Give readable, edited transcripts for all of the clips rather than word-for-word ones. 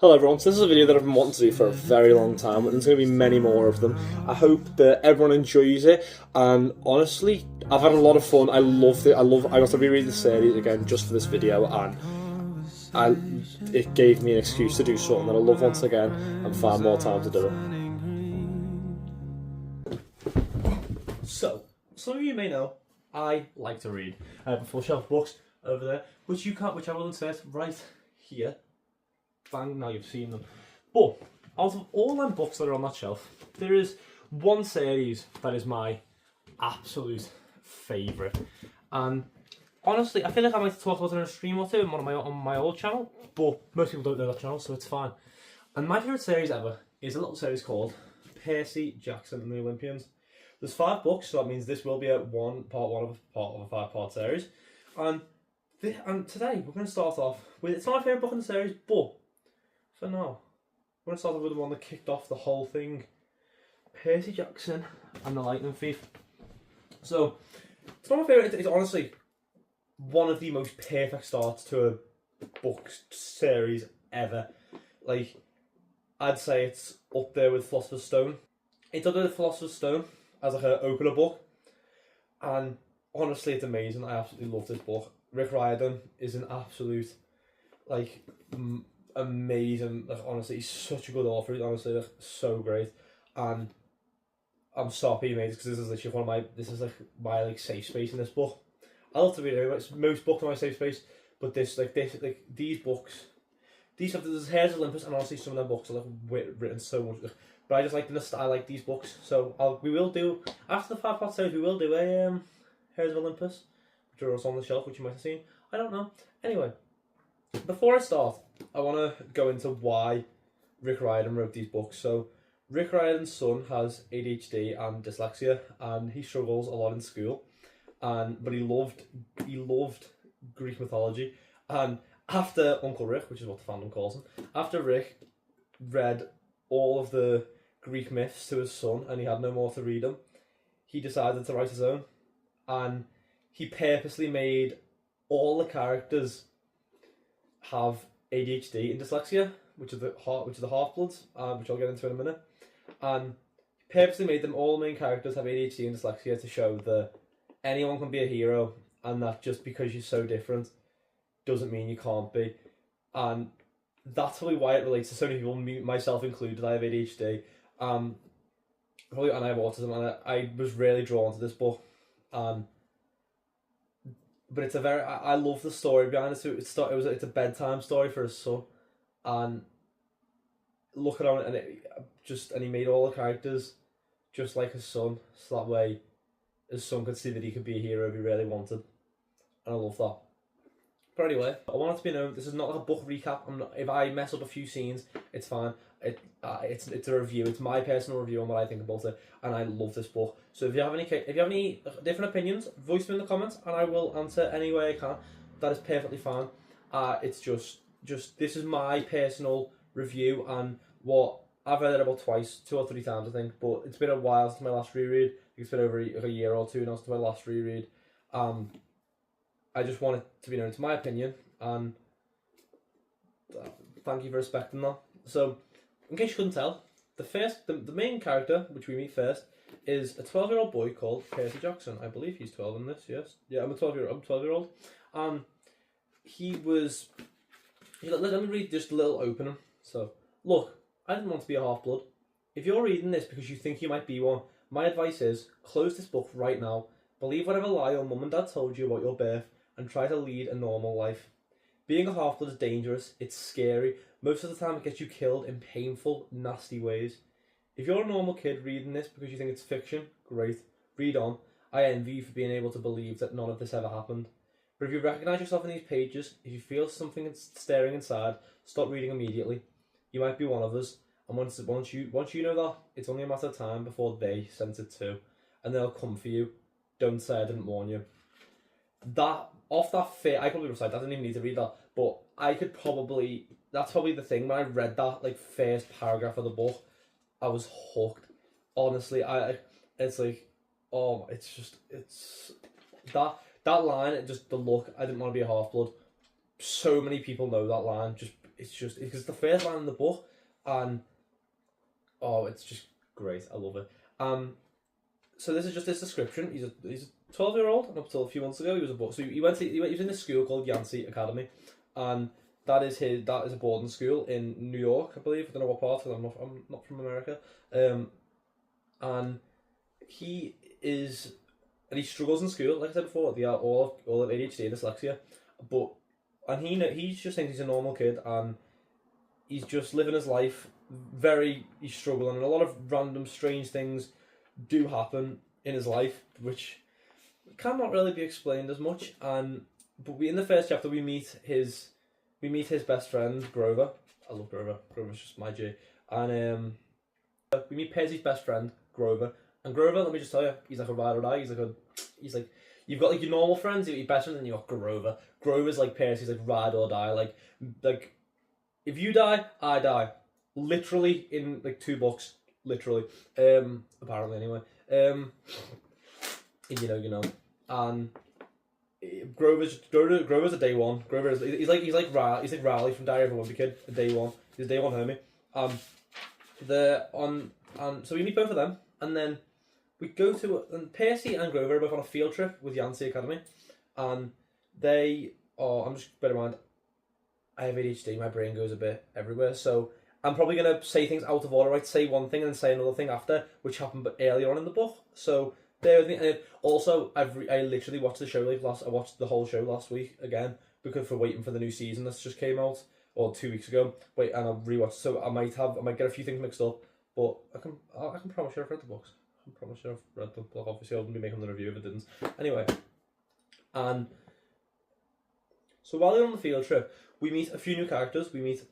Hello everyone, so this is a video that I've been wanting to do for a very long time, and there's going to be many more of them. I hope that everyone enjoys it, and honestly, I've had a lot of fun. I loved it. I got to reread the series again just for this video, and it gave me an excuse to do something that I love once again and find more time to do it. So, some of you may know, I like to read. I have a full shelf of books over there, which I will insert right here. Bang, now you've seen them. But out of all them books that are on that shelf, there is one series that is my absolute favourite. And honestly, I feel like I might talk about it in a stream or two on my old channel, but most people don't know that channel, so it's fine. And my favourite series ever is a little series called Percy Jackson and the Olympians. There's 5 books, so that means this will be part one of a 5-part series. And today we're going to start off with, it's not my favourite book in the series, but for now, we're going to start off with the one that kicked off the whole thing. Percy Jackson and the Lightning Thief. So, it's not my favourite, it's honestly one of the most perfect starts to a book series ever. Like, I'd say it's up there with Philosopher's Stone. It's up there with Philosopher's Stone as like an opener book. And honestly, it's amazing. I absolutely love this book. Rick Riordan is an absolute, like, amazing. Like, honestly, he's such a good author. He's honestly, like, so great. And I'm so happy he made it, because this is literally my like safe space in this book. I love to read it. It's most books are my safe space, but these books, there's Hairs of Olympus, and honestly, some of them books are like written so much. But I just like I like these books. So we will do, after the 5-part series, we will do a Hairs of Olympus, which are also on the shelf, which you might have seen. I don't know. Anyway, before I start, I want to go into why Rick Riordan wrote these books. So, Rick Riordan's son has ADHD and dyslexia, and he struggles a lot in school. But he loved Greek mythology. And after Uncle Rick, which is what the fandom calls him, after Rick read all of the Greek myths to his son, and he had no more to read them, he decided to write his own. And he purposely made all the characters have ADHD and dyslexia, which are the half-bloods, which I'll get into in a minute. And he purposely made them, all the main characters have ADHD and dyslexia, to show that anyone can be a hero, and that just because you're so different doesn't mean you can't be. And that's probably why it relates to so many people, myself included. I have ADHD, and I have autism, and I was really drawn to this book. But it's I love the story behind it. It's a bedtime story for his son, and looking on it, and he made all the characters just like his son, so that way his son could see that he could be a hero if he really wanted, and I love that. But anyway, I want it to be known, this is not like a book recap. If I mess up a few scenes, it's fine. It's a review. It's my personal review on what I think about it, and I love this book. So if you have any different opinions, voice them in the comments, and I will answer any way I can. That is perfectly fine. It's just this is my personal review, and what I've read it about 2 or 3 times, I think. But it's been a while since my last reread. It's been over a year or 2 now since my last reread. I just want it to be known, it's my opinion, and thank you for respecting that. So, in case you couldn't tell, the main character, which we meet first, is a 12-year-old boy called Percy Jackson. I believe he's 12 in this, yes. Yeah, I'm a 12-year-old. Let me read just a little opening. So, look, I didn't want to be a half-blood. If you're reading this because you think you might be one, my advice is, close this book right now. Believe whatever lie your mum and dad told you about your birth, and try to lead a normal life. Being a half-blood is dangerous, it's scary, most of the time it gets you killed in painful, nasty ways. If you're a normal kid reading this because you think it's fiction, great, read on. I envy you for being able to believe that none of this ever happened. But if you recognise yourself in these pages, if you feel something stirring inside, stop reading immediately. You might be one of us, and once you know that, it's only a matter of time before they sense it too, and they'll come for you. Don't say I didn't warn you. I probably recite that, I didn't even need to read that, but that's probably the thing, when I read that, like, first paragraph of the book, I was hooked. Honestly, it's that line, the look, I didn't want to be a half-blood. So many people know that line, it's just because the first line in the book, and oh, it's just great. I love it. So this is just his description. He's a 12-year-old, and up until a few months ago, he was a boy. So he was in a school called Yancey Academy, and that is a boarding school in New York, I believe. I don't know what part, because I'm not from America. And he struggles in school, like I said before. They are all of ADHD and dyslexia, and he just thinks he's a normal kid, and he's just living his life. He's struggling, and a lot of random strange things do happen in his life, which cannot really be explained as much. But in the first chapter we meet his best friend Grover. I love Grover. Grover's just my G. And we meet Percy's best friend Grover. And Grover, let me just tell you, he's like a ride or die. He's like you've got like your normal friends, your best friends, and you got Grover. Grover's like Percy's like ride or die. Like if you die, I die. Literally in like 2 books. Literally. Apparently anyway. You know. And Grover's a day one. He's like Riley from Diary of a Wimpy Kid. A day one. He's a day one homie. So we meet both of them, and then we go to and Percy and Grover are both on a field trip with Yancey Academy, and I'm just bear in mind, I have ADHD. My brain goes a bit everywhere, so I'm probably gonna say things out of order. Right, say one thing and then say another thing after, which happened earlier on in the book. So bear with me. And also, I literally watched the show I watched the whole show last week again because for waiting for the new season that's just came out, or 2 weeks ago. And I'll rewatch. So I might get a few things mixed up, but I can promise you I've read the books. I can promise you I've read the book. Obviously, I wouldn't be making the review if it didn't. Anyway, and so while they're on the field trip, we meet a few new characters. We meet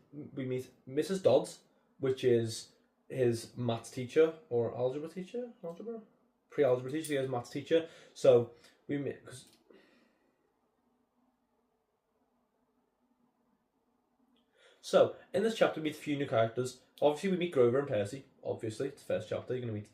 Mrs. Dodds, which is his maths teacher or algebra teacher, pre-algebra teacher. He has maths teacher. So we meet So in this chapter, we meet a few new characters. Obviously, we meet Grover and Percy. Obviously, it's the first chapter. You're going to meet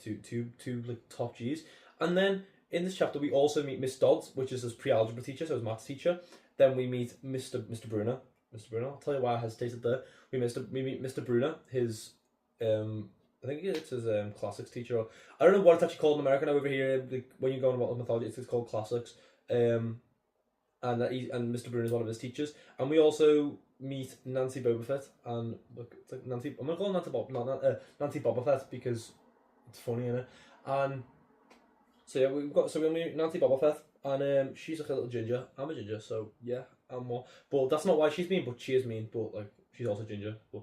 two like top G's, and then in this chapter, we also meet Miss Dodds, which is his pre-algebra teacher, so his maths teacher. Then we meet Mr. Bruner. I'll tell you why I hesitated there. We meet Mr. Bruner, his I think it's his classics teacher. I don't know what it's actually called in America now. Over here, like, when you go on about mythology, it's called classics. And Mr. Bruner is one of his teachers. And we also meet Nancy Bobafett, and look, it's like Nancy. I'm gonna call her Nancy Bobafett because it's funny, innit? And so yeah, we meet Nancy Bobafett, and she's like a little ginger. I'm a ginger, so yeah, I'm more. But that's not why she's mean. But she is mean. But like she's also ginger. But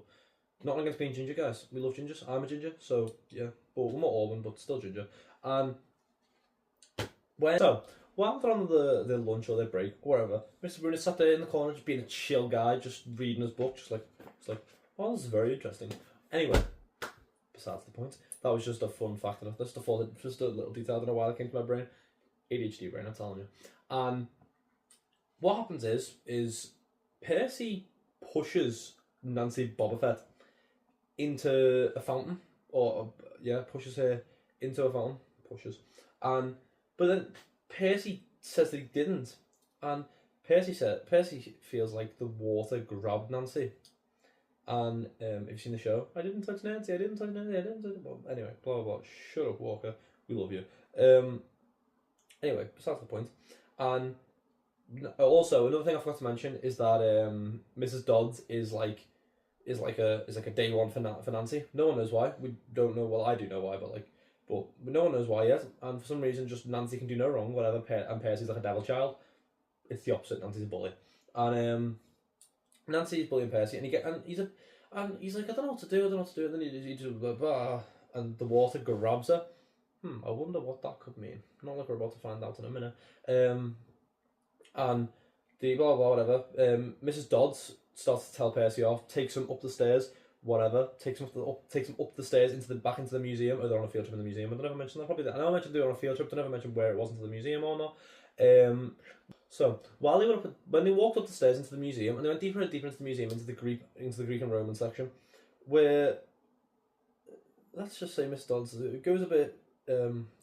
not against being ginger, guys. We love gingers. I'm a ginger, so yeah. But we're not Auburn, but still ginger. And while they're on the lunch or their break, or whatever, Mr. Bruner sat there in the corner, just being a chill guy, just reading his book, just like, oh, this is very interesting. Anyway, besides the point, that was just a fun fact. Just a little detail. I don't know why that came to my brain. ADHD brain, I'm telling you. And what happens is Percy pushes Nancy Bobafett into a fountain, pushes her into a fountain, but then Percy says that he didn't, and Percy feels like the water grabbed Nancy, and have you seen the show? I didn't touch Nancy. Well, anyway, blah blah blah. Shut up, Walker. We love you. Anyway, besides the point, and also another thing I forgot to mention is that Mrs. Dodds is like a day one for Nancy. No one knows why. We don't know. Well, I do know why, but no one knows why yet. And for some reason, just Nancy can do no wrong. Whatever. And Percy's like a devil child. It's the opposite. Nancy's a bully, and Nancy's bullying Percy, and he's like, I don't know what to do. And then he just blah, blah, and the water grabs her. I wonder what that could mean. Not like we're about to find out in a minute. And the blah blah whatever. Mrs. Dodds starts to tell Percy off, takes him up the stairs, whatever, takes him up the stairs back into the museum. Or they're on a field trip in the museum. I don't ever mention that. Probably that. I know I mentioned they were on a field trip. I never mentioned where it was into the museum or not. So while when they walked up the stairs into the museum, and they went deeper and deeper into the museum, into the Greek and Roman section, where let's just say Miss Dodds, it goes a bit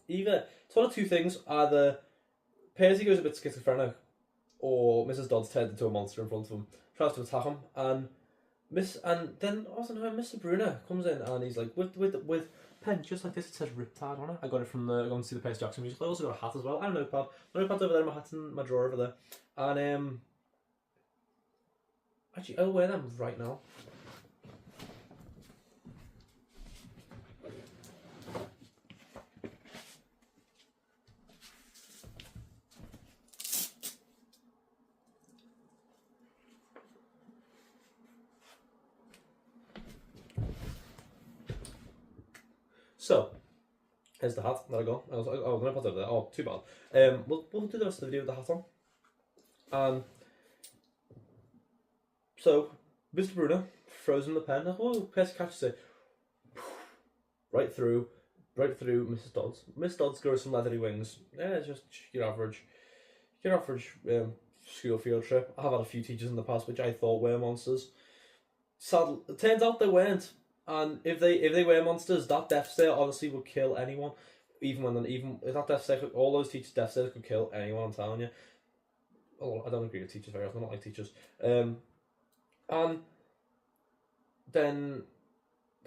either it's one of two things: either Percy goes a bit schizophrenic, or Mrs. Dodds turns into a monster in front of him, tries to attack him, and And then also no, Mr. Bruner comes in and he's like with pen just like this. It says Riptide on it. I got it from going to see the Percy Jackson musical. I also got a hat as well. I have a notepad. My notepad's over there. My hat's in my drawer over there. And actually, I'll wear them right now. So, here's the hat that I got. I was like, oh, the notepad's over there. Oh, too bad. We'll do the rest of the video with the hat on. So, Mr. Bruner throws him the pen. Oh, Percy catches it. Right through Mrs. Dodds. Miss Dodds grows some leathery wings. Yeah, just your average school field trip. I have had a few teachers in the past which I thought were monsters. Sadly, it turns out they weren't. And if they were monsters, that death stare honestly would kill anyone. Even if that death stare, all those teachers' death stares could kill anyone. I'm telling you. Oh, I don't agree with teachers very often. I don't like teachers. And then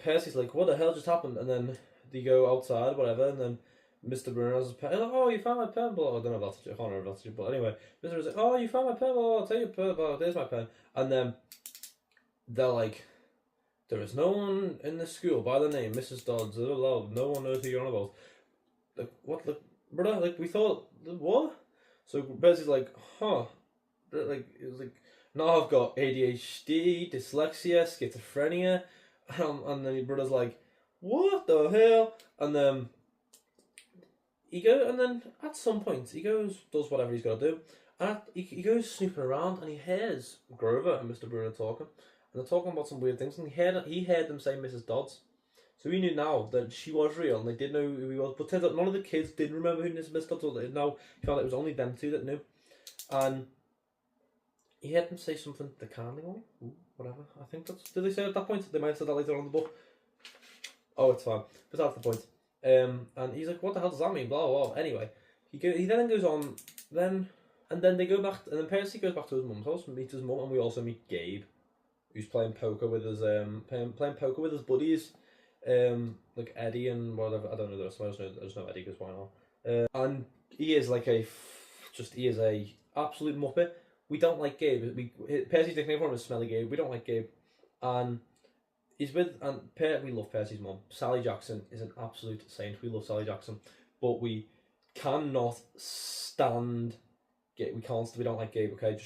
Percy's like, what the hell just happened? And then they go outside, whatever, and then Mr. Bruno has his pen. Like, oh, you found my pen? But I don't know if that's, I can't remember if that's true. But anyway, Mr. Bruno's like, oh, you found my pen? Well, I'll take your pen. Well, there's my pen. And then they're like, there is no one in the school by the name Mrs. Dodds. No one knows who you're on about. Like, what? Like, brother, like, we thought, what? So Percy's like, huh. Like, it was like, now I've got ADHD, dyslexia, schizophrenia. And then your brother's like, what the hell? And then and then at some point he goes, does whatever he's got to do, and he goes snooping around and he hears Grover and Mr. Bruno talking, and they're talking about some weird things, and he heard them say Mrs. Dodds, so he knew now that she was real, and they did know who he was. But turns out none of the kids did remember who Mrs. Dodds was. Now he found it was only them two that knew, and he heard them say something. The kindly one, whatever. I think that's. Did they say at that point? They might have said that later on in the book. Oh, it's fine. But that's the point. And he's like, what the hell does that mean? Blah, blah, blah. Anyway, he then goes on, and then they go back, and then Percy goes back to his mum's house and meets his mum, and we also meet Gabe, who's playing poker with his, playing poker with his buddies, like Eddie and whatever, I don't know the rest, I just know Eddie, because why not? And he is like he is a absolute muppet. We don't like Gabe. Percy's nickname for him is Smelly Gabe. We don't like Gabe. And we love Percy's mum. Sally Jackson is an absolute saint. We love Sally Jackson, but we cannot stand Gabe. We don't like Gabe. Okay,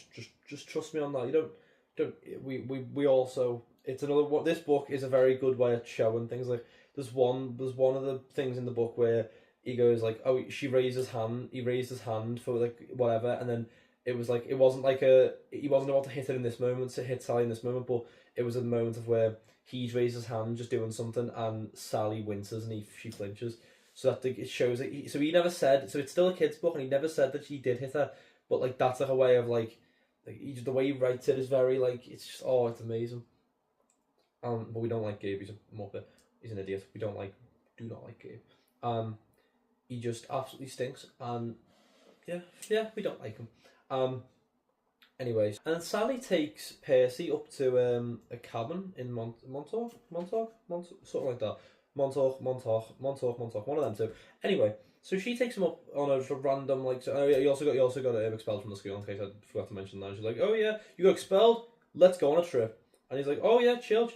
just trust me on that. You don't. We also. It's another. This book is a very good way of showing things. Like there's one of the things in the book where he goes like, oh, he raised his hand for like whatever, and then it was like he wasn't about to hit it in this moment, to hit Sally in this moment, but it was a moment of where he's raised his hand just doing something, and Sally winces and she flinches. So that it shows that he never said. So it's still a kid's book, and he never said that she did hit her. But like that's like a way of like the way he writes it is very like it's just it's amazing. But we don't like Gabe. He's a muppet. He's an idiot. Do not like Gabe. He just absolutely stinks, and yeah, we don't like him. Anyways, and Sally takes Percy up to a cabin in Montauk, something like that. Montauk, one of them two. Anyway, so she takes him up on a random like. So, oh yeah, you also got expelled from the school. In case I forgot to mention that. She's like, oh yeah, you got expelled. Let's go on a trip. And he's like, oh yeah, chill.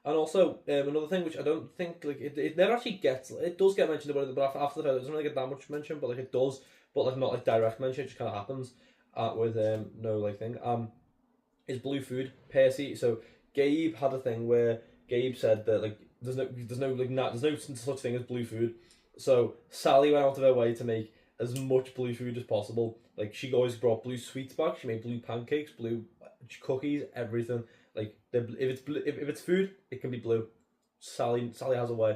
And also another thing which I don't think like it never actually gets. It does get mentioned about it, but after the fact it doesn't really get that much mention. But like it does, but like not like direct mention. It just kind of happens. With no like thing is blue food. Percy, so Gabe had a thing where Gabe said that like there's no such thing as blue food, so Sally went out of her way to make as much blue food as possible. Like she always brought blue sweets back. She made blue pancakes, blue cookies, everything. Like if it's food, it can be blue. Sally has a way.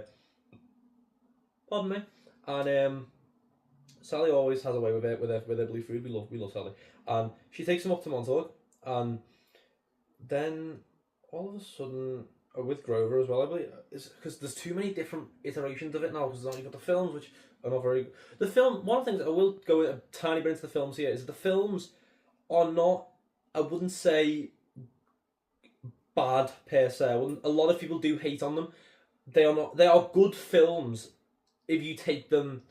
Pardon me. And Sally always has a way with her blue food. We love Sally, and she takes him up to Montauk, and then all of a sudden with Grover as well, I believe, is because there's too many different iterations of it now. Because you've got the films, which are not very. The film. One of the things I will go a tiny bit into the films here is that the films are not. I wouldn't say bad per se. A lot of people do hate on them. They are not. They are good films if you take them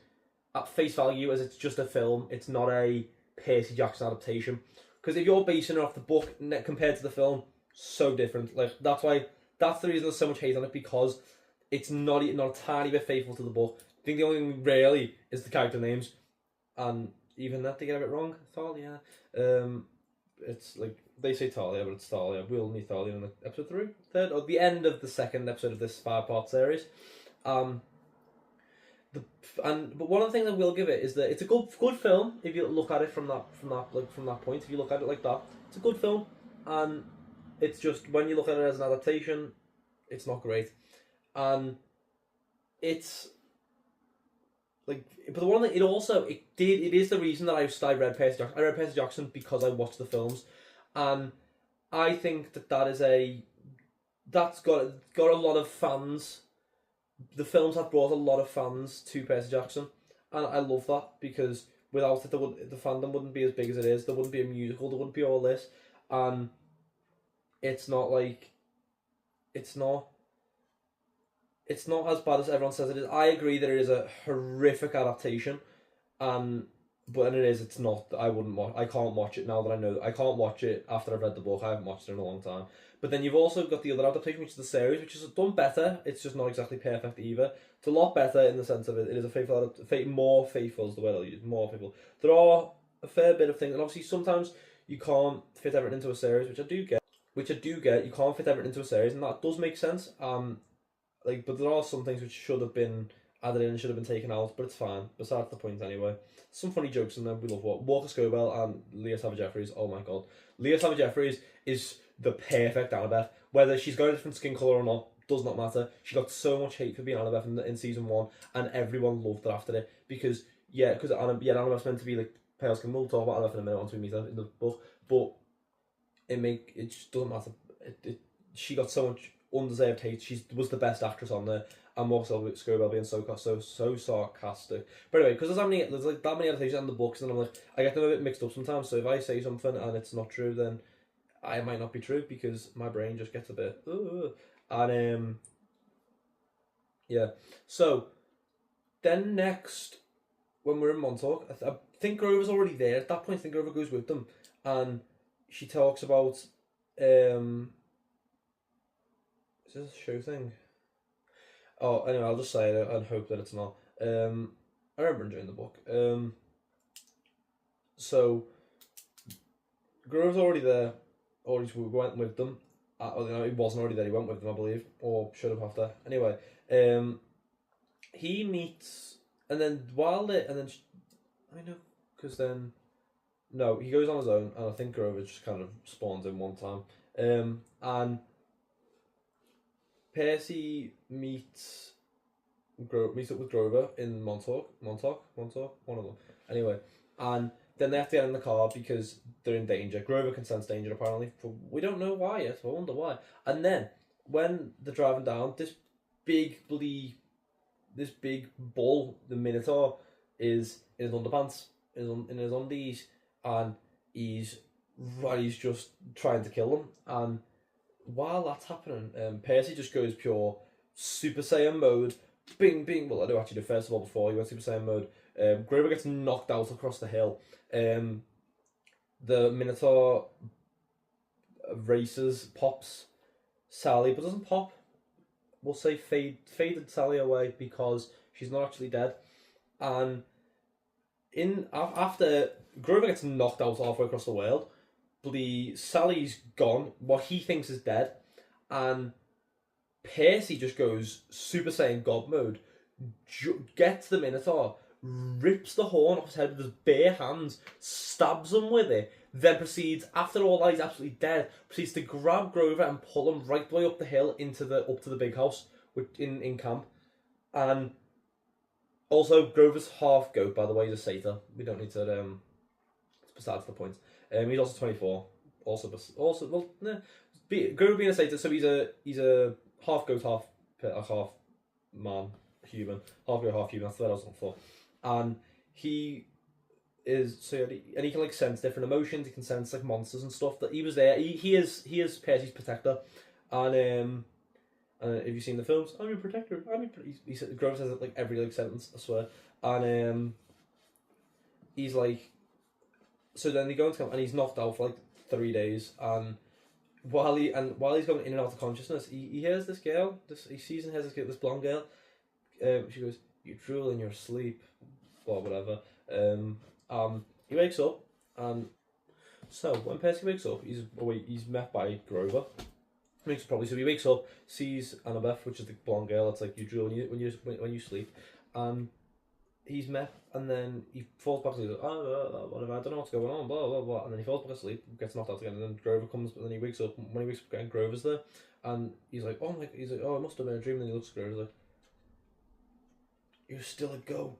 at face value as it's just a film. It's not a Percy Jackson adaptation. Because if you're basing it off the book compared to the film, so different. Like that's the reason there's so much hate on it, because it's not a tiny bit faithful to the book. I think the only thing really is the character names, and even that they get a bit wrong. Thalia, it's like they say Talia, but it's Thalia. We'll meet Thalia in the episode 3, or the end of the second episode of this 5-part series. But one of the things I will give it is that it's a good film if you look at it from that point. If you look at it like that, it's a good film, and it's just when you look at it as an adaptation, it's not great, and it's like. But the one thing it is the reason that I read Percy Jackson. I read Percy Jackson because I watched the films, and I think that's got a lot of fans. The films have brought a lot of fans to Percy Jackson, and I love that, because without it, the fandom wouldn't be as big as it is. There wouldn't be a musical. There wouldn't be all this, and it's not as bad as everyone says it is. I agree that it is a horrific adaptation, but it is. It's not. I can't watch it now that I know. I can't watch it after I've read the book. I haven't watched it in a long time. But then you've also got the other adaptation, which is the series, which is done better. It's just not exactly perfect either. It's a lot better in the sense of it is more faithful is the word I'll use. More faithful. There are a fair bit of things, and obviously sometimes you can't fit everything into a series, which I do get. You can't fit everything into a series, and that does make sense. But there are some things which should have been added in and should have been taken out, but it's fine. Besides the point anyway. Some funny jokes in there. We love Walker Scobell and Leah Savage-Jeffries. Oh my god, Leah Savage-Jeffries is the perfect Annabeth. Whether she's got a different skin colour or not does not matter. She got so much hate for being Annabeth in season 1, and everyone loved her after it because Annabeth's meant to be like pale skin. We'll talk about Annabeth in a minute once we meet her in the book, but it just doesn't matter. She got so much undeserved hate. She was the best actress on there, and Walker Scobell being so sarcastic. But anyway, because there's like that many adaptations in the books, and I'm like, I get them a bit mixed up sometimes. So if I say something and it's not true, then I might not be true, because my brain just gets a bit and yeah. So then next, when we're in Montauk, I think Grover's already there at that point. I think Grover goes with them, and she talks about is this a show thing? Oh, anyway, I'll just say it and hope that it's not. I remember enjoying the book. So Grover's already there. Or he went with them. He wasn't already there, he went with them, I believe. Or should have after. Anyway, he meets... And then no, he goes on his own, and I think Grover just kind of spawns in one time. And Percy meets up with Grover in Montauk, one of them. Anyway, and then they have to get in the car because they're in danger. Grover can sense danger, apparently. We don't know why yet. I wonder why. And then, when they're driving down, this big bull, the Minotaur, is in his underpants, in his undies, and he's just trying to kill them. And while that's happening, Percy just goes pure Super Saiyan mode. Bing, bing. Well, I do actually do first of all before he went Super Saiyan mode. Grover gets knocked out across the hill. The Minotaur pops Sally, but doesn't pop. We'll say faded Sally away because she's not actually dead. And after Grover gets knocked out halfway across the world, Sally's gone. What he thinks is dead, and Percy just goes Super Saiyan God mode, gets the Minotaur, rips the horn off his head with his bare hands, stabs him with it, then proceeds, after all that he's absolutely dead, proceeds to grab Grover and pull him right the way up the hill up to the big house in camp. And also, Grover's half goat, by the way. He's a satyr. We don't need to besides the point. He's also 24. Grover being a satyr, so he's a half goat, half man, human, half goat, half human. That's what I was looking for. And he is and he can like sense different emotions. He can sense like monsters and stuff. That he was there. He is Percy's protector, And if you've seen the films, I'm your protector. Grover says it like every like sentence, I swear. And he's like, so then they go into camp and he's knocked out for like 3 days. And while he's going in and out of consciousness, he hears this girl. He sees and hears this girl, this blonde girl. She goes, "You drool in your sleep," or whatever. He wakes up, and so when Percy wakes up, he's met by Grover. So he wakes up, sees Annabeth, which is the blonde girl. That's like you drool when you sleep, and he's met, and then he falls back asleep. Whatever, I don't know what's going on, blah blah blah, and then he falls back asleep, gets knocked out again, and then Grover comes, and then he wakes up. When he wakes up again, Grover's there, and he's like, oh, it must have been a dream. And then he looks at Grover, he's like, "You're still a goat."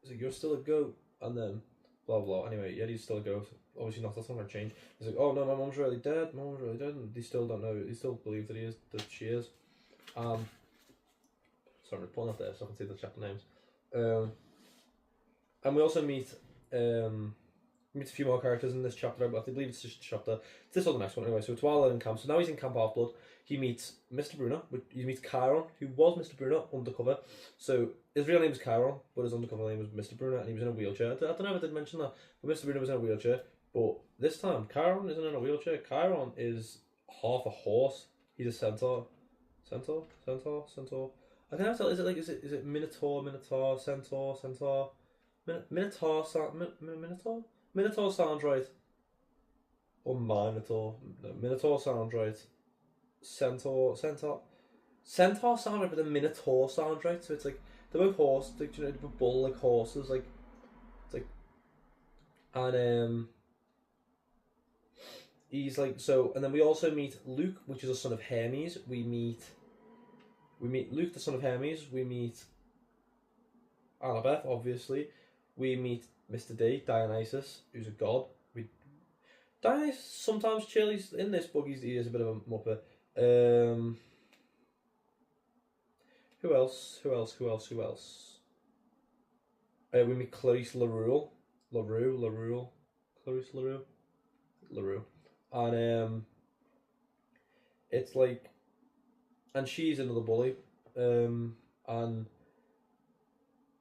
He's like, "You're still a goat," and then blah blah. Anyway, yeah, he's still a goat. Obviously not. That's not gonna change. He's like, "Oh no, my mom's really dead. My mom's really dead," and they still don't know. They still believe that she is. Sorry, I'm pulling up there so I can see the chapter names. And we also meet a few more characters in this chapter, but I believe it's just a chapter. It's this or the next one anyway. So it's while in camp. So now he's in Camp Half-Blood. He meets Mr. Bruno. He meets Chiron, who was Mr. Bruno undercover. So his real name is Chiron, but his undercover name was Mr. Bruno, and he was in a wheelchair. I don't know if I did mention that, but Mr. Bruno was in a wheelchair. But this time, Chiron isn't in a wheelchair. Chiron is half a horse. He's a centaur. Centaur. I can never tell. Is it Minotaur, Centaur? Minotaur sounds right. Or Minotaur. No, Minotaur sounds right. Centaur sounds right, but the Minotaur sounds right. So it's like they're both horses, like they're bull like horses, like it's like, and he's like so, and then we also meet Luke, which is a son of Hermes. We meet Luke, the son of Hermes. We meet Annabeth, obviously. We meet Mr. D, Dionysus, who's a god. Dionysus sometimes chill. He's in this book. He is a bit of a muppet. Who else? We meet Clarice LaRue, and it's like, and she's another bully, and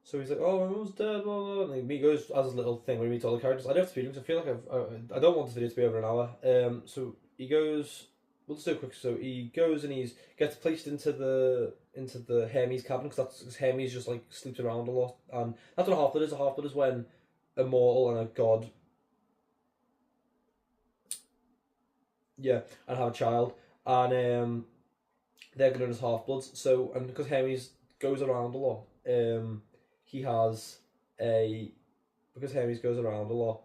so he's like, "Oh, my mum's dead," blah, blah, blah. And he goes as his little thing when he meets all the characters. I don't have to speed because I feel like I don't want this video to be over an hour. So he goes. We'll just do it quick. So he goes and he gets placed into the Hermes cabin because Hermes just like sleeps around a lot, and that's what a half-blood is. A half-blood is when a mortal and a god, and have a child, and they're known as half-bloods. So, and because Hermes goes around a lot, because Hermes goes around a lot,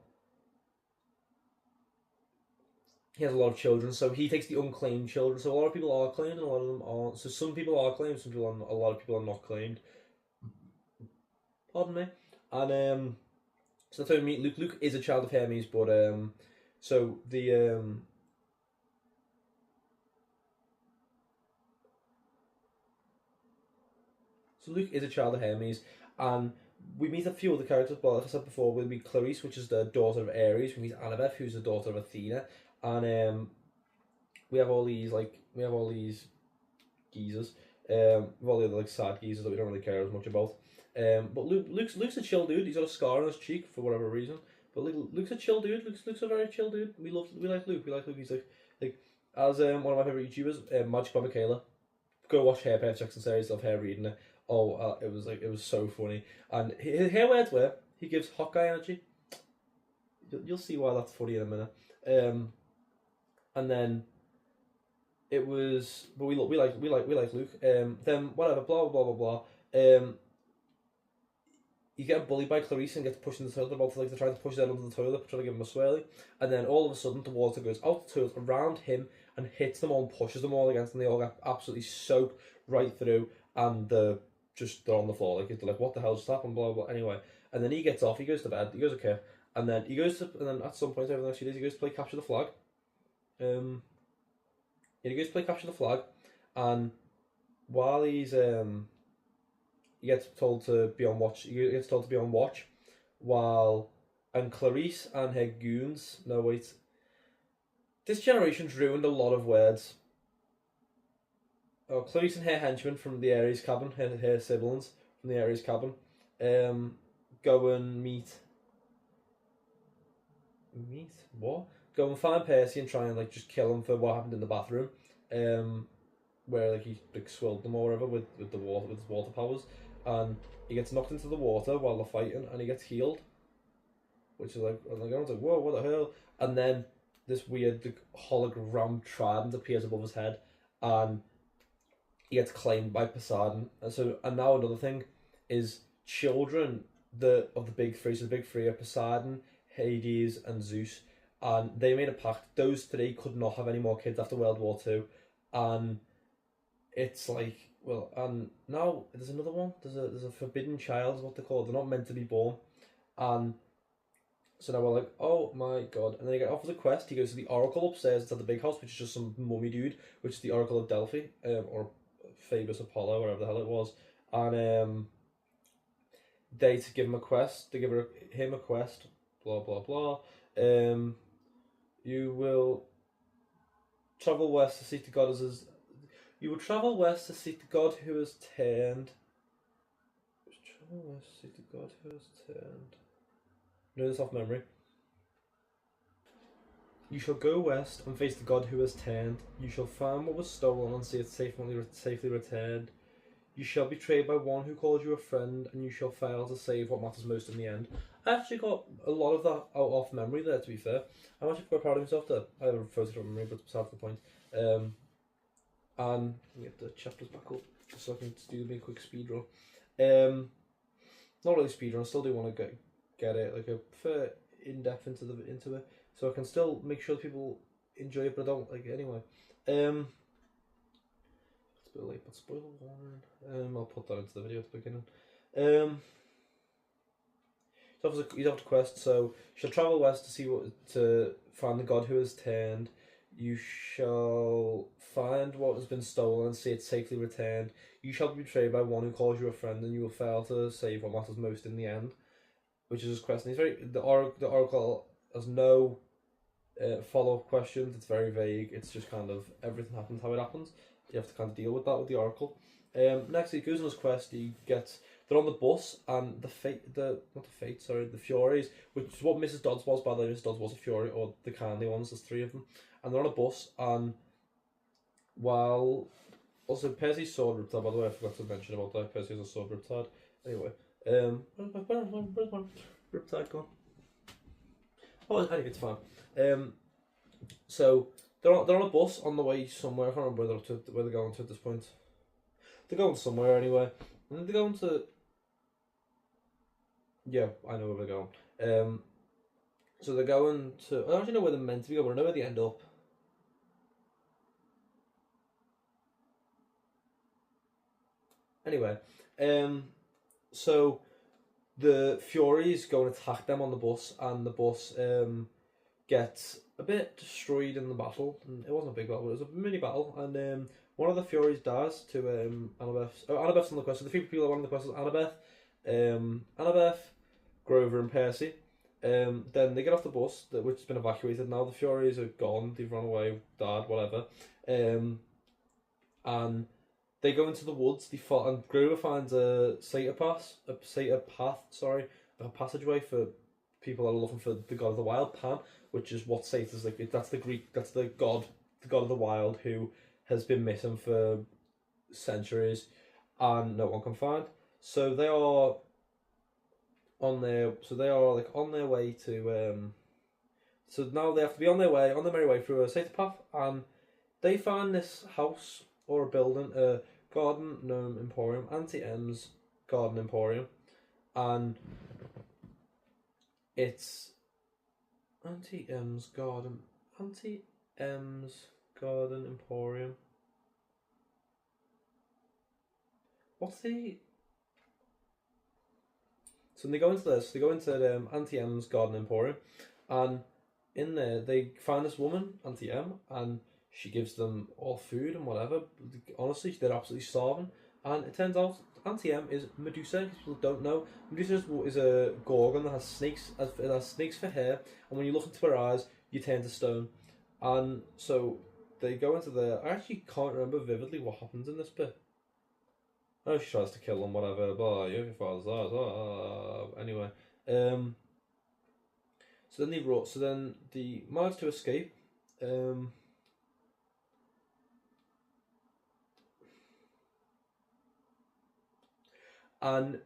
he has a lot of children, so he takes the unclaimed children. So a lot of people are claimed, and a lot of them aren't. So some people are claimed, a lot of people are not claimed. Pardon me. And so that's how we meet Luke. Luke is a child of Hermes, but so Luke is a child of Hermes, and we meet a few other characters. But like I said before, we'll meet Clarice, which is the daughter of Ares. We meet Annabeth, who's the daughter of Athena. And we have all these geezers. With all the other like sad geezers that we don't really care as much about. But Luke's a chill dude. He's got a scar on his cheek for whatever reason. But Luke's a chill dude. Luke's a very chill dude. We like Luke. He's like as one of my favorite YouTubers, Magic by Michaela. Go watch her Percy Jackson series of her reading it. Oh, it was so funny. And her words were, he gives hot guy energy. You'll see why that's funny in a minute. And then it was, but we like Luke. Then whatever, blah blah blah blah blah. He's getting bullied by Clarice and gets pushed in the toilet. They're trying to push him under the toilet, trying to give him a swirly. And then all of a sudden, the water goes out the toilet around him and hits them all and pushes them all against, and they all get absolutely soaked right through. And they're on the floor, like they're like, what the hell just happened? Blah blah. He then he gets off. He goes to bed. He goes okay, and then at some point over the next few days, he goes to play capture the flag. He goes to play capture the flag, and while he gets told to be on watch. He gets told to be on watch, and Clarice and her goons. No wait, this generation's ruined a lot of words. Clarice and her henchmen from the Ares cabin, her siblings from the Ares cabin, go and meet what? Go and find Percy and try and like just kill him for what happened in the bathroom, where like he like swilled them or whatever with the water with his water powers, and he gets knocked into the water while they're fighting, and he gets healed, which is like, and like everyone's like, whoa, what the hell? And then this weird like, hologram trident appears above his head, and he gets claimed by Poseidon. And now another thing is children of the big three. So the big three are Poseidon, Hades, and Zeus, and they made a pact. Those three could not have any more kids after World War Two, and it's like, well, and now there's another one. There's a forbidden child, is what they're called. They're not meant to be born, and so now we're like, oh my god. And then he gets offers a quest. He goes to the Oracle upstairs. It's at the big house, which is just some mummy dude, which is the Oracle of Delphi, or Phoebus Apollo, whatever the hell it was. And they to give him a quest. They give him a quest. Blah blah blah. You will travel west to seek the god as you will travel west to seek the god who has turned. Travel west to seek the god who has turned. Know this off memory. You shall go west and face the god who has turned. You shall find what was stolen and see it safely returned. You shall be betrayed by one who calls you a friend, and you shall fail to save what matters most in the end. I actually got a lot of that out off memory there, to be fair. I'm actually quite proud of myself there. I have a photo from memory, but beside the point. And let me get the chapters back up, just so I can do a quick speed run. Not really speed run, I still do want to get it like a fair in-depth into it, so I can still make sure that people enjoy it, but I don't like it anyway. It's a bit late, but spoiler warning. I'll put that into the video at the beginning. So you have to quest. So you shall travel west to find the god who has turned. You shall find what has been stolen and see it safely returned. You shall be betrayed by one who calls you a friend, and you will fail to save what matters most in the end. Which is his question. The oracle has no follow-up questions. It's very vague. It's just kind of everything happens how it happens. You have to kind of deal with that with the oracle. Next, he goes on his quest. They're on the bus, and the Furies, which is what Mrs. Dodds was, by the way. Mrs. Dodds was a Fury, or the candy ones. There's three of them, and they're on a bus. And while also Percy's sword riptide, by the way, I forgot to mention about that. Percy has a sword riptide. Anyway, where's my riptide gone? Oh, anyway, it's fine. So they're on a bus on the way somewhere. I can't remember where they're going to at this point. They're going somewhere anyway. And they're going to. Yeah, I know where they're going. So they're going to. I don't actually know where they're meant to be going, but I know where they end up. Anyway, so the Furies go and attack them on the bus, and the bus gets a bit destroyed in the battle. And it wasn't a big battle, it was a mini battle, and one of the Furies dies to Annabeth. Oh, Annabeth's on the quest. So the three people who are on the quest is Annabeth, Grover, and Percy. Then they get off the bus, which has been evacuated now. The Furies are gone, they've run away, died, whatever. And they go into the woods. And Grover finds a passageway for people that are looking for the god of the wild, Pan, which is what Seth is like. That's the god of the wild who has been missing for centuries, and no one can find. So they are on their way to. So now they have to be on their merry way through a safe path, and they find this house or a building, a garden gnome emporium, Auntie M's garden emporium, and it's Auntie M's garden emporium. What's the? So they go into this. They go into Auntie M's garden emporium, and in there they find this woman, Auntie M, and she gives them all food and whatever. Honestly, they're absolutely starving. And it turns out Auntie M is Medusa. If people don't know, Medusa is a gorgon that has snakes. It has snakes for hair, and when you look into her eyes, you turn to stone. And so they go into the. I actually can't remember vividly what happens in this bit. Oh, she tries to kill him, whatever. Blah, your father's ours. Anyway, so then they wrote. So then they managed to escape. And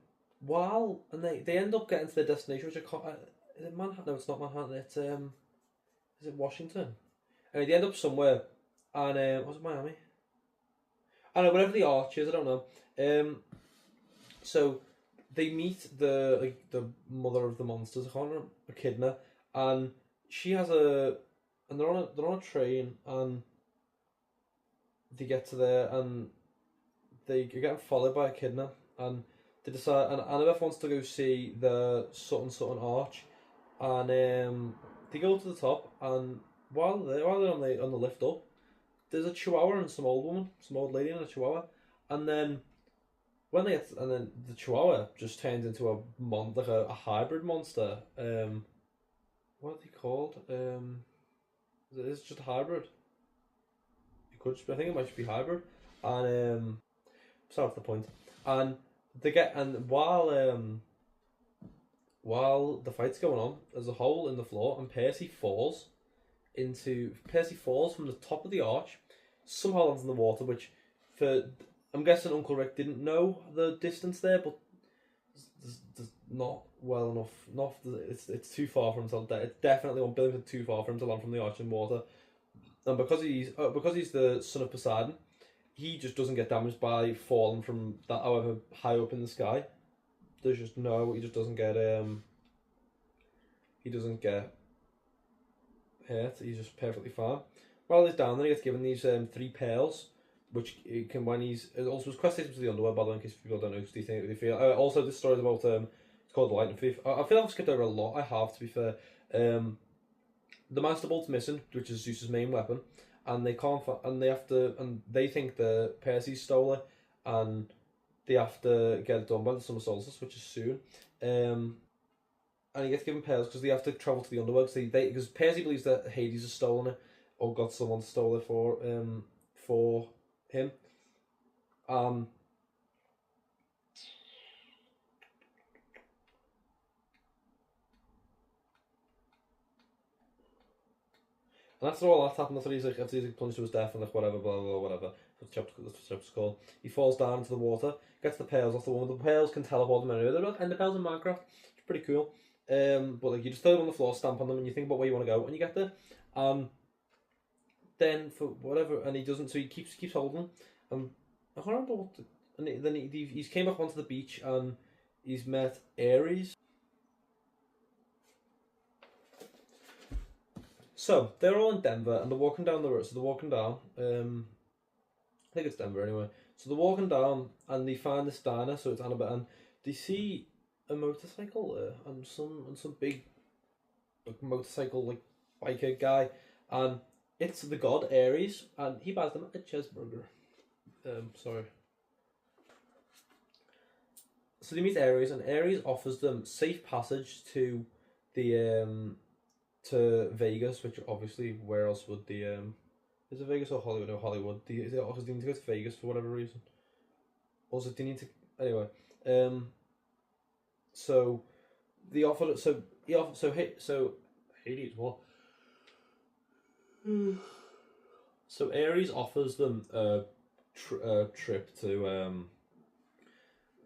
they end up getting to their destination, which I can't. Is it Manhattan? No, it's not Manhattan. It's is it Washington? Anyway, they end up somewhere, and was it Miami? I don't know, whatever the arch is, I don't know. So they meet the mother of the monsters. I can't remember, Echidna, and she has and they're on a train, and they get to there, and they get followed by Echidna, and they decide, and Annabeth wants to go see the Sutton Arch, and they go to the top, and while they're on the lift up, there's a chihuahua and some old lady and a chihuahua, and then and then the chihuahua just turns into a hybrid monster. What are they called? It's just a hybrid. It could just be, I think it might just be hybrid, and sorry, that's the point. And while the fight's going on, there's a hole in the floor, and Percy falls from the top of the arch, somehow lands in the water, which I'm guessing Uncle Rick didn't know the distance there, but there's not well enough. It's too far for him to. It's definitely 1 billion too far for him to land from the arch in water. And because he's the son of Poseidon, he just doesn't get damaged by falling from that however high up in the sky. He just doesn't get hurt. He's just perfectly fine. While he's down there, he gets given these 3 pearls, which he can when he's also his quest takes him to the underworld. By the way, in case people don't know, because they feel. Also, this story is about it's called the Lightning Thief. I feel like I've skipped over a lot. I have, to be fair. The Master Bolt's missing, which is Zeus's main weapon, and they can't. And they think the Percy stole it, and they have to get it done by the summer solstice, which is soon. And he gets given pearls because they have to travel to the underworld. Because Percy believes that Hades has stolen it, or got someone to stole it for him. And after all that happened, after he's plunged to his death and whatever, blah blah whatever. That's what the chapter's called. He falls down into the water, gets the pearls off the woman. The pearls can teleport them anywhere. They're like ender pearls in Minecraft. It's pretty cool. But like you just throw them on the floor, stamp on them, and you think about where you want to go, and you get there. Then for whatever, and he doesn't. So he keeps holding them. I can't remember what. Then he's came back onto the beach, and he's met Ares. So they're all in Denver, and they're walking down the road. So they're walking down. I think it's Denver anyway. So they're walking down, and they find this diner. So it's Annabeth, and they see a motorcycle and some big motorcycle biker guy, and it's the god Ares, and he buys them a cheeseburger. Sorry. So they meet Ares, and Ares offers them safe passage to the to Vegas, which obviously where else would the is it Vegas or Hollywood? No, Hollywood. Is it because they need to go to Vegas for whatever reason? Also, they need to anyway. So they offered so Hades what? So Ares offers them a trip to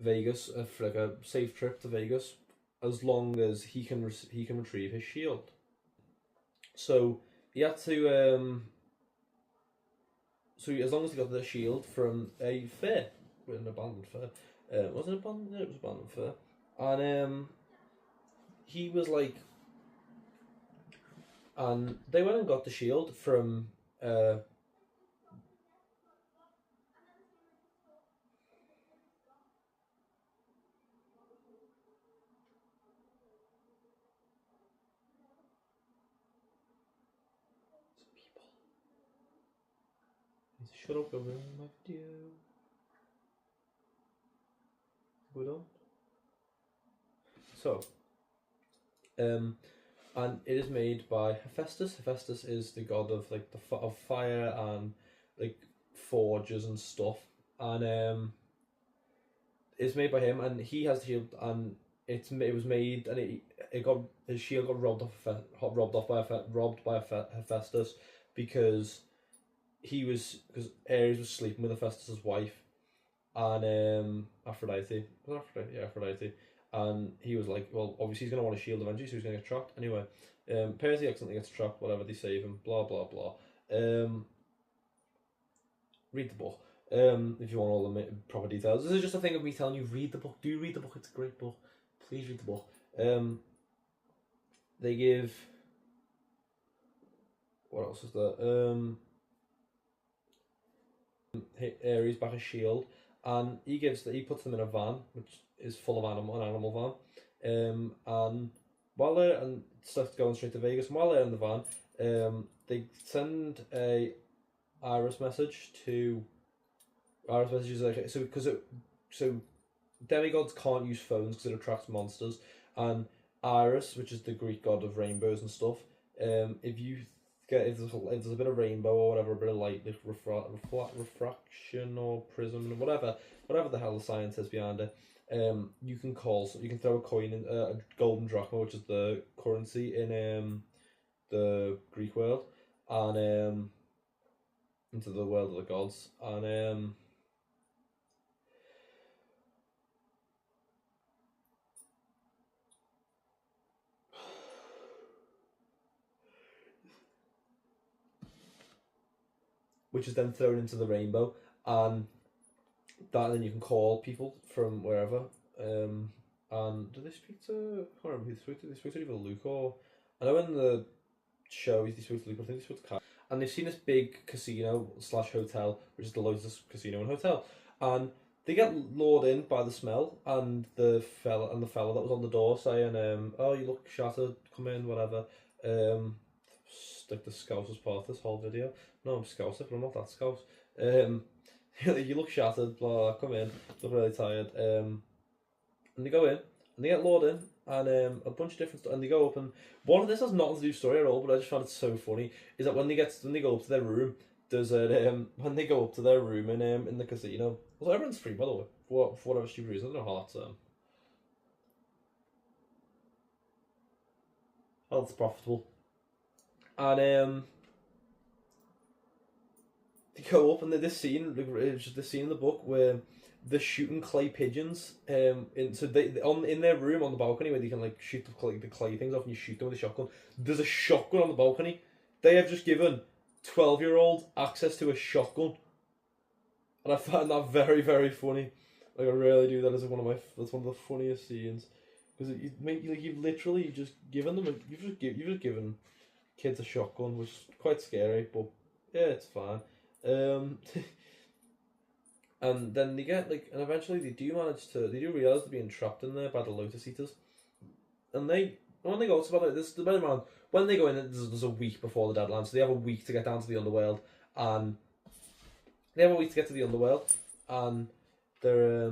Vegas, for like a safe trip to Vegas, as long as he can retrieve his shield. So he had to so as long as he got the shield from a fair, an abandoned fair. Was it abandoned? No, it was abandoned fair. And he was like, and they went and got the shield from shut up, over my video. Hold on. So, and it is made by Hephaestus. Hephaestus is the god of like of fire and like forges and stuff, and it's made by him, and he has the shield, and it was made, and it got his shield got robbed by Hephaestus because because Ares was sleeping with Hephaestus's wife, and Aphrodite. Was it Aphrodite? Yeah, Aphrodite. And he was like, well, obviously he's gonna want a shield eventually, so he's gonna get trapped. Anyway, Percy accidentally gets trapped. Whatever, they save him. Blah blah blah. Read the book. If you want all the proper details. This is just a thing of me telling you, read the book. Do read the book. It's a great book. Please read the book. They give. What else is there? Ares back a shield, and he puts them in a van, which is full of an animal van. And while they're stuff going straight to Vegas, and while they're in the van, they send a Iris message to. Iris messages like so demigods can't use phones because it attracts monsters, and Iris, which is the Greek god of rainbows and stuff, if there's a bit of rainbow or whatever, a bit of light, like refraction or prism, whatever the hell the science is behind it, you can throw a coin in a golden drachma, which is the currency in the Greek world, and into the world of the gods, and which is then thrown into the rainbow, and then you can call people from wherever. And do they speak to? I can't remember who they spoke to. They spoke to either Luke or I know in the show they spoke to Luke. I think they spoke to Kat. And they've seen this big casino / hotel, which is the Lotus Casino and Hotel, and they get lured in by the smell, and the fella that was on the door saying, "Oh, you look shattered. Come in, whatever." Like the Scouse as part of this whole video. No, I'm Scouser, but I'm not that Scouse. You look shattered, blah, blah, come in, look really tired. And they go in, and they get lured in, and a bunch of different stuff, and they go up, and one of this has nothing to do with story at all, but I just found it so funny, is that when they go up to their room, there's when they go up to their room in the casino, well, everyone's free, by the way, for whatever stupid reason, I don't know how that's profitable. And they go up, and there's this scene, it's just the scene in the book where they're shooting clay pigeons. In their room on the balcony where they can like shoot the clay things off, and you shoot them with a shotgun. There's a shotgun on the balcony. They have just given 12-year-olds access to a shotgun, and I find that very, very funny. Like I really do. That's one of the funniest scenes, because you've literally just given them you've just given kids a shotgun, which is quite scary, but yeah, it's fine. And then they get and eventually they do realise they're being trapped in there by the Lotus Eaters, and when they go to when they go in, there's a week before the deadline, so they have a week to get down to the underworld, and and they're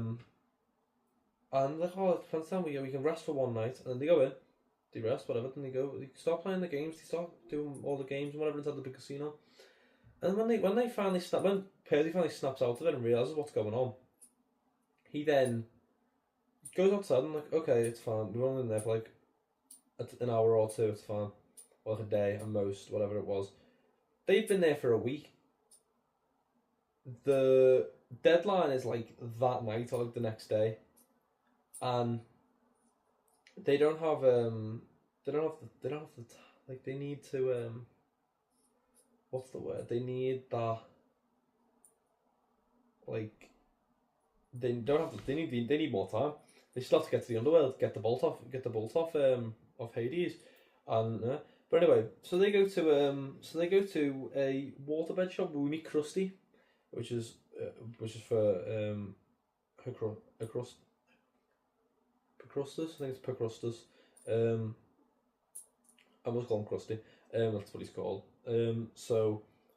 and like, oh, it's fantastic, we can rest for one night, and then they go in. They rest, whatever, then they start playing the games, they start doing all the games and whatever inside the big casino. And when Percy finally snaps out of it and realises what's going on, he then goes outside and like, okay, it's fine, we're only in there for like an hour or two, it's fine. Or like a day at most, whatever it was. They've been there for a week. The deadline is like that night or like the next day. And they don't have they need to what's the word? They need that, like, they need more time. They still have to get to the underworld, get the bolt off of Hades, and but anyway, so they go to a waterbed shop where we meet Krusty, which is for Procrustes, I think it's Procrustes. I must call him Krusty. That's what he's called. And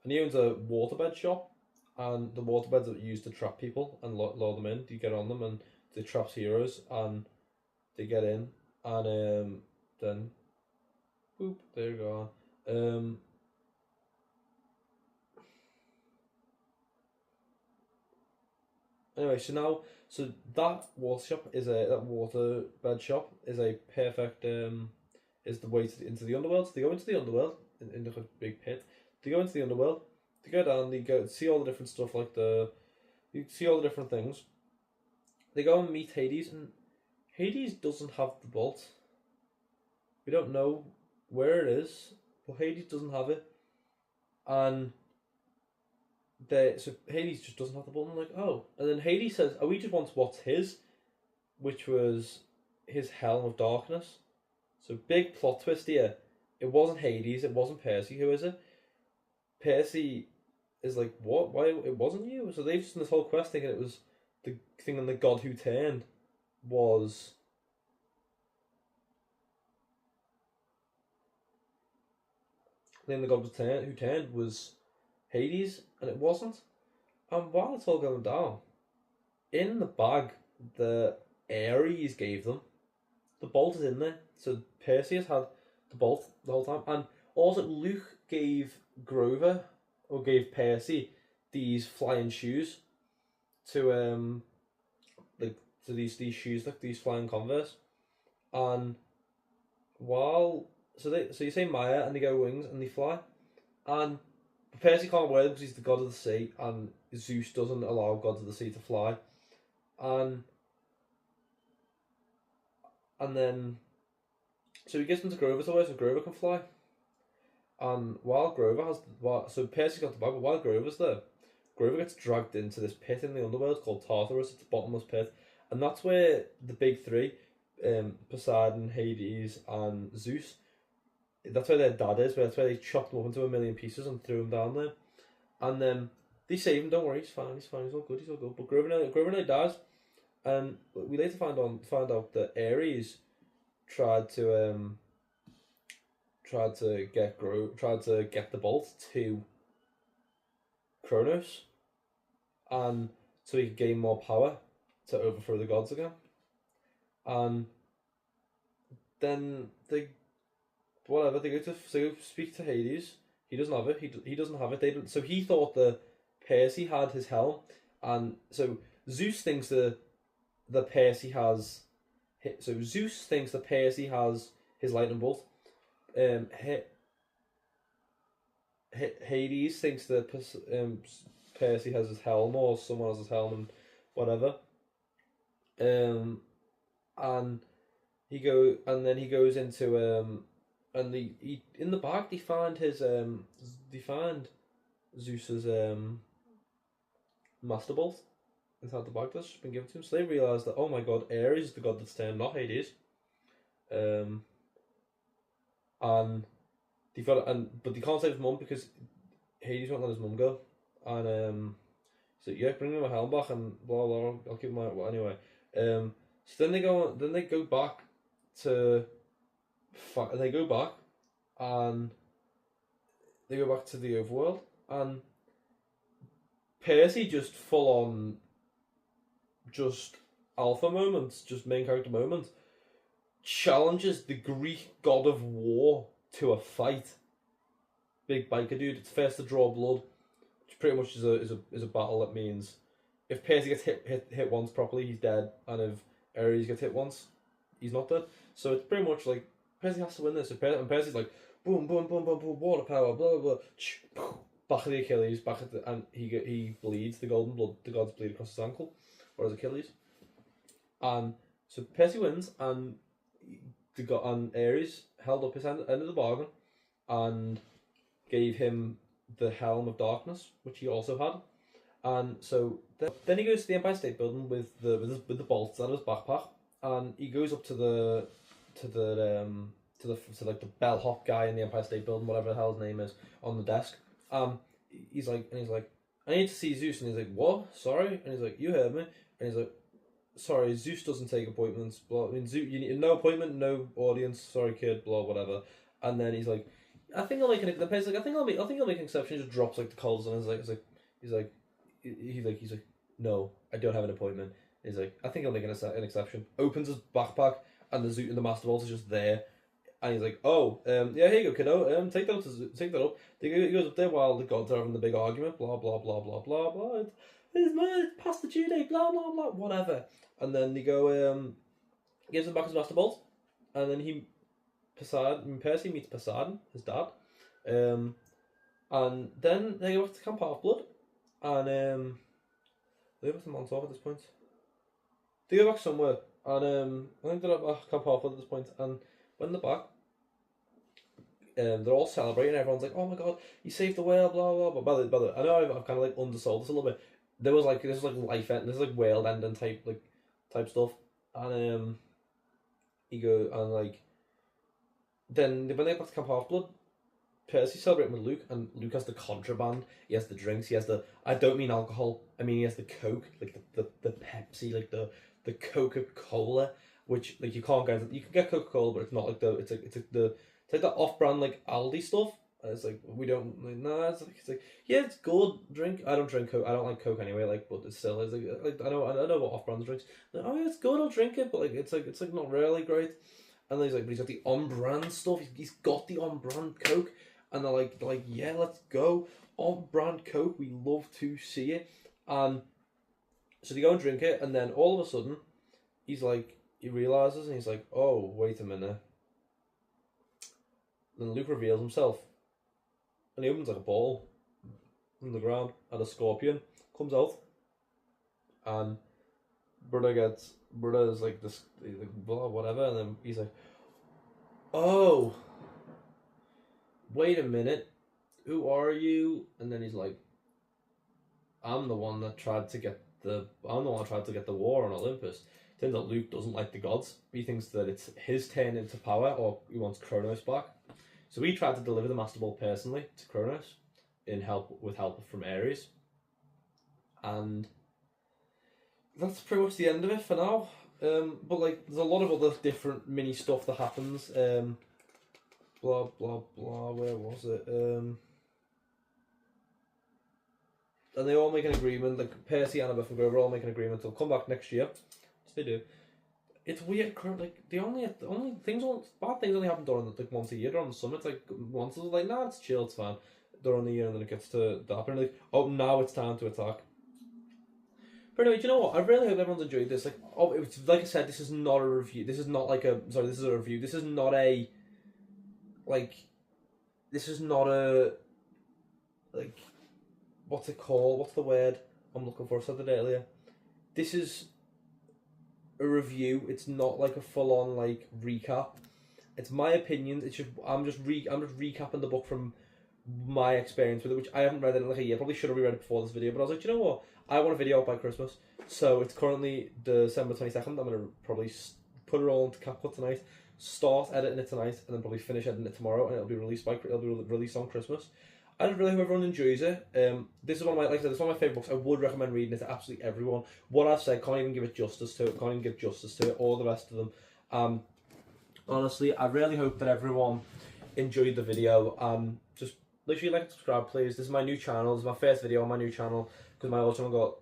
he owns a waterbed shop, and the waterbeds are used to trap people and lure them in. You get on them, and they traps heroes, and they get in, and then boop. There you go. Anyway, so that water shop is that water bed shop is a perfect is the way into the underworld. So they go into the underworld in like a big pit. They go into the underworld. They go down. They go see all the different stuff you see all the different things. They go and meet Hades, and Hades doesn't have the bolt. We don't know where it is, but Hades doesn't have it, and so Hades just doesn't have the bolt. And like, oh, and then Hades says, "Oh, we just want what's his," which was his helm of darkness. So big plot twist here. It wasn't Hades. It wasn't Percy. Who is it? Percy is like, what? Why? It wasn't you. So they've just done this whole quest thinking it was the thing, and the god who turned was. Then the god who turned was Hades, and it wasn't. And while it's all going down, in the bag the Ares gave them, the bolt is in there. So Percy has had the bolt the whole time, and also Luke gave Grover or gave Percy these flying shoes to these shoes, like these flying Converse, and while so you say Maya and they go wings and they fly, and Percy can't wear them because he's the god of the sea, and Zeus doesn't allow gods of the sea to fly, and then so he gives them to Grover to wear so Grover can fly, and so Percy's got the bag, but while Grover's there, Grover gets dragged into this pit in the underworld called Tartarus. It's a bottomless pit, and that's where the big three, Poseidon, Hades, and Zeus. That's where their dad is. That's where they chopped him up into a million pieces and threw him down there. And then they save him. Don't worry, he's fine. He's all good. But Grover nearly dies, and we later find out that Ares tried to get the bolt to Kronos, and so he could gain more power to overthrow the gods again. And then they go to speak to Hades. He doesn't have it. He doesn't have it. So he thought that Percy had his helm, and so Zeus thinks that Percy has. So Zeus thinks that Percy has his lightning bolt. Hades thinks that Percy has his helm, or someone has his helm, and whatever. And then he goes into and in the bag they find Zeus's master bolt inside the bag that's been given to him. So they realise that, oh my god, Ares is the god that's turned, not Hades. And but they can't save his mum because Hades won't let his mum go. And so yeah, bring me my helm back and blah blah. I'll keep my anyway. So then they go back to they go back to the overworld, and Percy just full on just alpha moments, just main character moments, challenges the Greek god of war to a fight. Big biker dude. It's first to draw blood, which pretty much is a battle that means if Percy gets hit once properly, he's dead, and if Ares gets hit once, he's not dead. So it's pretty much like Percy has to win this. And Percy's like boom, boom, boom, boom, boom, water power, blah blah blah. Back of the Achilles, and he bleeds. The golden blood, the gods bleed across his ankle, or his Achilles. And so Percy wins, and Ares held up his end of the bargain, and gave him the helm of darkness, which he also had. And so then he goes to the Empire State Building with the bolts out of his backpack, and he goes up to the bellhop guy in the Empire State Building, whatever the hell his name is, on the desk. He's like, I need to see Zeus, and he's like, what? Sorry? And he's like, you heard me. And he's like, sorry, Zeus doesn't take appointments. Blah. I mean, Zeus, you need no appointment, no audience. Sorry, kid. Blah, whatever. And then he's like, I think I'll make an exception. He just drops like the coals, and he's like, no, I don't have an appointment. He's like, I think I'll make an exception. Opens his backpack, and the Master Bolt is just there, And he's like, oh, yeah, here you go, kiddo. Take that up. Take that up. He goes up there while the gods are having the big argument. Blah blah blah blah blah blah. It's past the due date. Blah blah blah. Whatever. And then they go. Gives him back his Master Bolt, and then Percy meets Poseidon, his dad. And then they go back to Camp Half-Blood, and they go back to Montauk at this point. They go back somewhere, and I think they're at Camp Half-Blood at this point, and when they're back, they're all celebrating. Everyone's like, "Oh my god, you saved the whale!" Blah blah blah. By the way, I know I've kind of like undersold this a little bit. This was like life end, this is like whale ending type stuff, and he go and like. Then when they get back to Camp Half-Blood, Percy's celebrating with Luke, and Luke has the contraband. He has the drinks. He has the. I don't mean alcohol. I mean he has the Coke, like the Pepsi, like the Coca-Cola, which like you can't get. You can get Coca-Cola, but it's not like it's like the off-brand like Aldi stuff. And it's like we don't like nah. It's like yeah, it's good drink. I don't drink Coke. I don't like Coke anyway. Like, but it's still it's like I know what off-brand drinks. Like, oh yeah, it's good. I'll drink it, but like it's like not really great. And then he's like, but he's got the on-brand stuff. He's got the on-brand Coke. And they're like, yeah, let's go. On-brand Coke, we love to see it. And so they go and drink it, and then all of a sudden, he realises, and he's like, oh, wait a minute. Then Luke reveals himself. And he opens like a ball from the ground, and a scorpion comes out. And Brother is like this, like, blah, whatever, and then he's like, oh, wait a minute, who are you? And then he's like, I'm the one that tried to get the war on Olympus. Turns out Luke doesn't like the gods. He thinks that it's his turn into power, or he wants Kronos back. So he tried to deliver the Master Ball personally to Kronos, with help from Ares. And that's pretty much the end of it for now. But like, there's a lot of other different mini stuff that happens. Blah blah blah. Where was it? And they all make an agreement. Like Percy, Annabeth, and Grover all make an agreement. They'll come back next year. Yes, they do. It's weird. Like the only bad things only happen during like once a year during the summer. It's like once it's like nah, it's chill, it's fine. During the year, and then it gets to that happen. Like oh, now it's time to attack. But anyway, do you know what? I really hope everyone's enjoyed this. Like, like I said, this is not a review. This is not like a. Sorry, this is a review. This is not a. Like, this is not a. Like, what's it called? What's the word I'm looking for? I said it earlier. This is a review. It's not like a full-on like recap. It's my opinion. It's just I'm just recapping the book from my experience with it, which I haven't read in like a year. Probably should have reread it before this video, but I was like, do you know what? I want a video out by Christmas, so it's currently December 22nd. I'm gonna probably put it all into CapCut tonight, start editing it tonight, and then probably finish editing it tomorrow, and it'll be released on Christmas. I really hope everyone enjoys it. This is one of my, like I said, this is one of my favourite books. I would recommend reading it to absolutely everyone. What I've said can't even give it justice to it. Can't even give justice to it. All the rest of them. Honestly, I really hope that everyone enjoyed the video. Just literally like and subscribe, please. This is my new channel. This is my first video on my new channel because my old channel got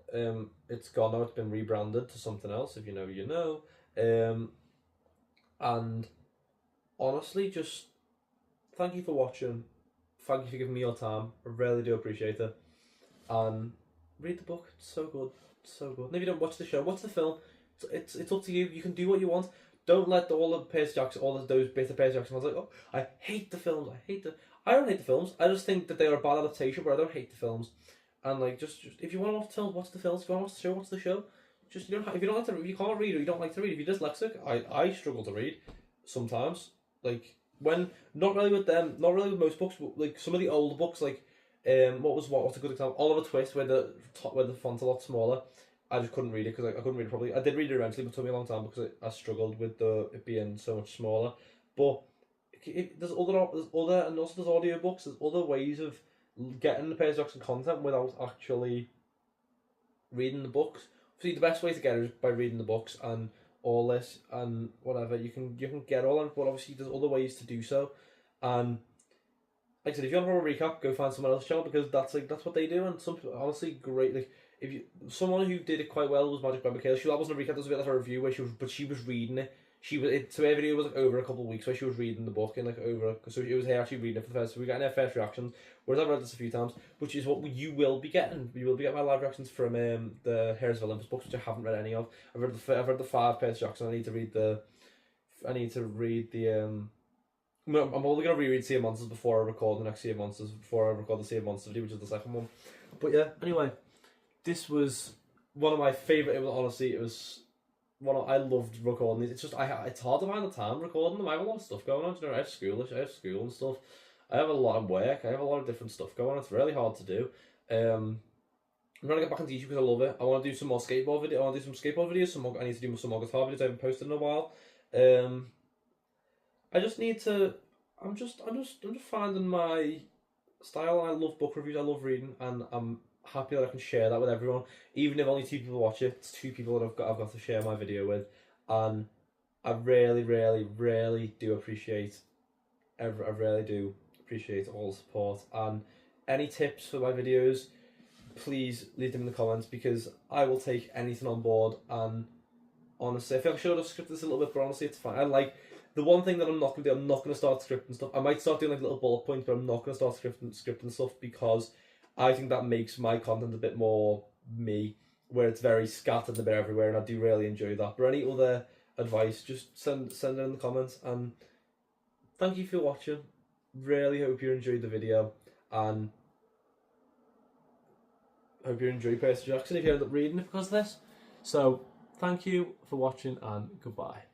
it's gone now. It's been rebranded to something else. If you know, you know. And honestly, just thank you for watching. Thank you for giving me your time. I really do appreciate it. And read the book. It's so good. It's so good. And if you don't watch the show, watch the film. It's up to you. You can do what you want. Don't let all the Percy Jackson, those bits of Percy Jackson. I was like, oh, I hate the films. I don't hate the films. I just think that they are a bad adaptation, but I don't hate the films. And like, just if you want to watch the films, watch the films. If you want to watch the show, watch the show. Just if you don't like to, if you can't read or you don't like to read, if you're dyslexic, I struggle to read sometimes. Like when not really with most books, but like some of the older books, like what's a good example? Oliver Twist, where the font's a lot smaller. I just couldn't read it because I couldn't read it properly. I did read it eventually, but it took me a long time because I struggled with it being so much smaller. But there's other and also there's audiobooks. There's other ways of getting the Percy Jackson content without actually reading the books. See, the best way to get it is by reading the books and all this and whatever. You can get all of it, but obviously there's other ways to do so. And like I said, if you want to have a recap, go find someone else's channel because that's what they do. And some people, honestly, great. Like someone who did it quite well was Magic by Michaela. That wasn't a recap. That was a bit like a review where she was reading it. So her video was like over a couple of weeks where she was reading the book in like over, so it was her actually reading it for the first. So we got her first reactions. Whereas I've read this a few times, which is what you will be getting. You will be getting my live reactions from the Heroes of Olympus books, which I haven't read any of. I've read the 5 Percy Jackson. I need to read the. I'm probably gonna reread Sea of Monsters before I record the next Sea of Monsters. Before I record the Sea of Monsters video, which is the second one. But yeah. Anyway, this was one of my favorite. It was honestly, it was. I loved recording these. It's just it's hard to find the time recording them. I have a lot of stuff going on. You know, I have school and stuff. I have a lot of work. I have a lot of different stuff going on. It's really hard to do. I'm trying to get back into YouTube because I love it. I want to do some more skateboard videos. I want to do some skateboard videos. I need to do some more guitar videos. I haven't posted in a while. I just need to. I'm just finding my style. I love book reviews. I love reading, and I'm happy that I can share that with everyone. Even if only 2 people watch it, it's 2 people that I've got to share my video with, and I really do appreciate. I really do appreciate all the support, and any tips for my videos, please leave them in the comments because I will take anything on board. And honestly, I feel like I should have scripted this a little bit, but honestly, it's fine. I like. The one thing that I'm not going to do, I'm not going to start scripting stuff. I might start doing like little bullet points, but I'm not going to start scripting stuff because I think that makes my content a bit more me, where it's very scattered a bit everywhere, and I do really enjoy that. But any other advice, just send it in the comments. And thank you for watching. Really hope you enjoyed the video, and hope you enjoy Percy Jackson if you end up reading it because of this. So thank you for watching, and goodbye.